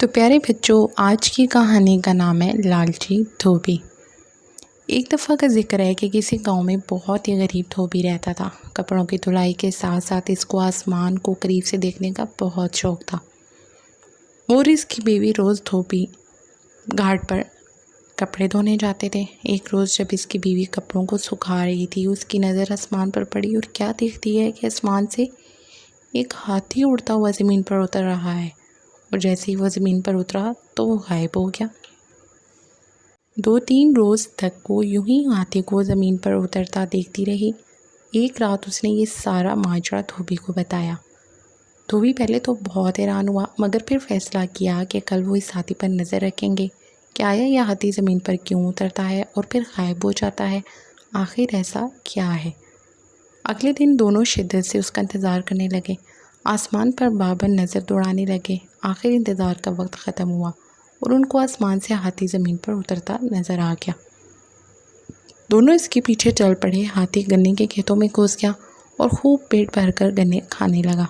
تو پیارے بچوں، آج کی کہانی کا نام ہے لالچی دھوبی۔ ایک دفعہ کا ذکر ہے کہ کسی گاؤں میں بہت ہی غریب دھوبی رہتا تھا۔ کپڑوں کی دھلائی کے ساتھ ساتھ اس کو آسمان کو قریب سے دیکھنے کا بہت شوق تھا۔ وہ اور اس کی بیوی روز دھوبی گھاٹ پر کپڑے دھونے جاتے تھے۔ ایک روز جب اس کی بیوی کپڑوں کو سکھا رہی تھی، اس کی نظر آسمان پر پڑی اور کیا دیکھتی ہے کہ آسمان سے ایک ہاتھی اڑتا ہوا زمین پر اتر رہا ہے، اور جیسے ہی وہ زمین پر اترا تو وہ غائب ہو گیا۔ 2-3 روز تک وہ یوں ہی ہاتھی کو زمین پر اترتا دیکھتی رہی۔ ایک رات اس نے یہ سارا ماجرا دھوبی کو بتایا۔ دھوبی پہلے تو بہت حیران ہوا، مگر پھر فیصلہ کیا کہ کل وہ اس ہاتھی پر نظر رکھیں گے کہ آیا یہ ہاتھی زمین پر کیوں اترتا ہے اور پھر غائب ہو جاتا ہے، آخر ایسا کیا ہے۔ اگلے دن دونوں شدت سے اس کا انتظار کرنے لگے، آسمان پر بابر نظر دوڑانے لگے۔ آخر انتظار کا وقت ختم ہوا اور ان کو آسمان سے ہاتھی زمین پر اترتا نظر آ گیا۔ دونوں اس کے پیچھے چل پڑے۔ ہاتھی گنے کے کھیتوں میں گھس گیا اور خوب پیٹ بھر کر گنے کھانے لگا۔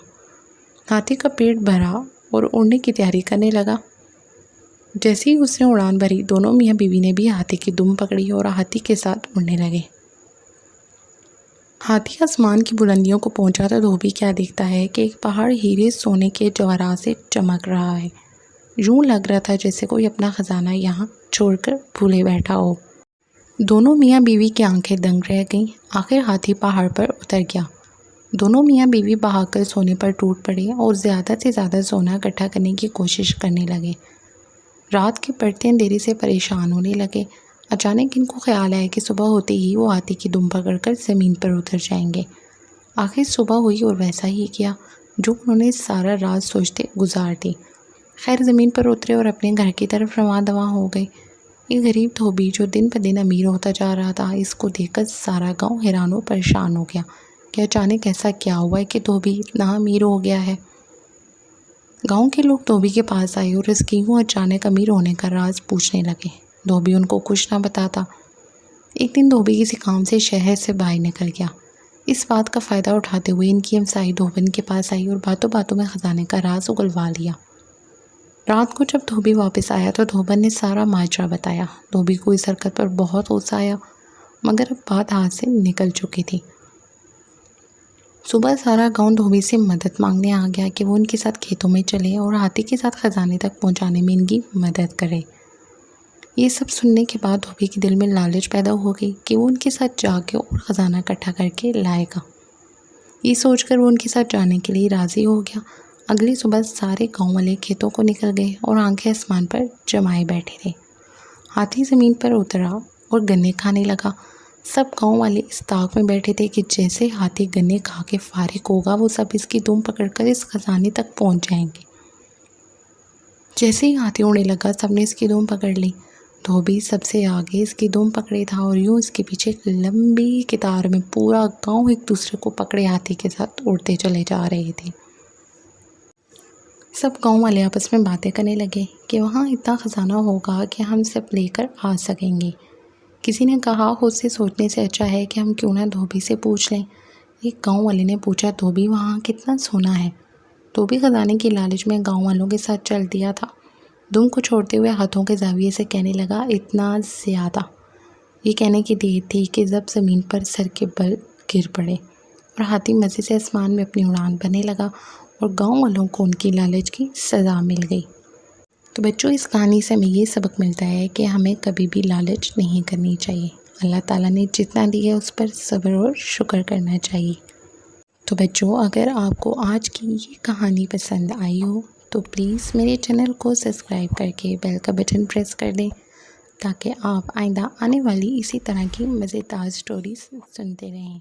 ہاتھی کا پیٹ بھرا اور اڑنے کی تیاری کرنے لگا۔ جیسے ہی اس نے اڑان بھری، دونوں میاں بیوی نے بھی ہاتھی کی دم پکڑی اور ہاتھی کے ساتھ اڑنے لگے۔ ہاتھی آسمان کی بلندیوں کو پہنچا تو دھوبی کیا دیکھتا ہے کہ ایک پہاڑ ہیرے سونے کے جواہرات سے چمک رہا ہے۔ یوں لگ رہا تھا جیسے کوئی اپنا خزانہ یہاں چھوڑ کر بھولے بیٹھا ہو۔ دونوں میاں بیوی کی آنکھیں دنگ رہ گئیں۔ آخر ہاتھی پہاڑ پر اتر گیا۔ دونوں میاں بیوی بہا کر سونے پر ٹوٹ پڑے اور زیادہ سے زیادہ سونا اکٹھا کرنے کی کوشش کرنے لگے۔ رات کے پڑتے اندھیرے سے پریشان ہونے لگے۔ اچانک ان کو خیال آیا کہ صبح ہوتے ہی وہ ہاتھی کی دم پکڑ کر زمین پر اتر جائیں گے۔ آخر صبح ہوئی اور ویسا ہی کیا جو انہوں نے سارا رات سوچتے گزار دی۔ خیر زمین پر اترے اور اپنے گھر کی طرف رواں دواں ہو گئے۔ ایک غریب دھوبی جو دن پہ دن امیر ہوتا جا رہا تھا، اس کو دیکھ کر سارا گاؤں حیران و پریشان ہو گیا کہ اچانک ایسا کیا ہوا ہے کہ دھوبی اتنا امیر ہو گیا ہے۔ گاؤں کے لوگ دھوبی کے پاس آئے اور اس کی یوں اچانک امیر ہونے کا راز پوچھنے لگے۔ دھوبی ان کو کچھ نہ بتاتا۔ ایک دن دھوبی کسی کام سے شہر سے باہر نکل گیا۔ اس بات کا فائدہ اٹھاتے ہوئے ان کی ہمسائی دھوبن کے پاس آئی اور باتوں باتوں میں خزانے کا راز اگلوا لیا۔ رات کو جب دھوبی واپس آیا تو دھوبن نے سارا ماجرا بتایا۔ دھوبی کو اس حرکت پر بہت غصہ آیا، مگر اب بات ہاتھ سے نکل چکی تھی۔ صبح سارا گاؤں دھوبی سے مدد مانگنے آ گیا کہ وہ ان کے ساتھ کھیتوں میں چلے اور ہاتھی کے ساتھ خزانے تک پہنچانے میں ان کی مدد کرے۔ یہ سب سننے کے بعد دھوبی کے دل میں لالچ پیدا ہو گئی کہ وہ ان کے ساتھ جا کے اور خزانہ اکٹھا کر کے لائے گا۔ یہ سوچ کر وہ ان کے ساتھ جانے کے لیے راضی ہو گیا۔ اگلی صبح سارے گاؤں والے کھیتوں کو نکل گئے اور آنکھیں آسمان پر جمائے بیٹھے تھے۔ ہاتھی زمین پر اترا اور گنے کھانے لگا۔ سب گاؤں والے اس طاق میں بیٹھے تھے کہ جیسے ہاتھی گنے کھا کے فارغ ہوگا، وہ سب اس کی دم پکڑ کر اس خزانے تک پہنچ جائیں گے۔ جیسے ہی ہاتھی اڑنے لگا، سب نے اس کی دم پکڑ لی۔ دھوبی سب سے آگے اس کی دم پکڑے تھا اور یوں اس کے پیچھے ایک لمبی قطار میں پورا گاؤں ایک دوسرے کو پکڑے ہاتھی کے ساتھ اڑتے چلے جا رہے تھے۔ سب گاؤں والے آپس میں باتیں کرنے لگے کہ وہاں اتنا خزانہ ہوگا کہ ہم سب لے کر آ سکیں گے۔ کسی نے کہا خود سے سوچنے سے اچھا ہے کہ ہم کیوں نہ دھوبی سے پوچھ لیں۔ ایک گاؤں والے نے پوچھا، دھوبی وہاں کتنا سونا ہے؟ دھوبی خزانے کی لالچ میں گاؤں والوں کے ساتھ چل دیا تھا۔ دم کو چھوڑتے ہوئے ہاتھوں کے زاویے سے کہنے لگا، اتنا زیادہ۔ یہ کہنے کی دیر تھی کہ جب زمین پر سر کے بل گر پڑے اور ہاتھی مزے سے آسمان میں اپنی اڑان بھرنے لگا اور گاؤں والوں کو ان کی لالچ کی سزا مل گئی۔ تو بچوں، اس کہانی سے ہمیں یہ سبق ملتا ہے کہ ہمیں کبھی بھی لالچ نہیں کرنی چاہیے۔ اللہ تعالیٰ نے جتنا دیا ہے اس پر صبر اور شکر کرنا چاہیے۔ تو بچوں، اگر آپ کو آج کی یہ کہانی پسند آئی ہو تو پلیز میرے چینل کو سبسکرائب کر کے بیل کا بٹن پریس کر دیں تاکہ آپ آئندہ آنے والی اسی طرح کی مزیدار سٹوریز سنتے رہیں۔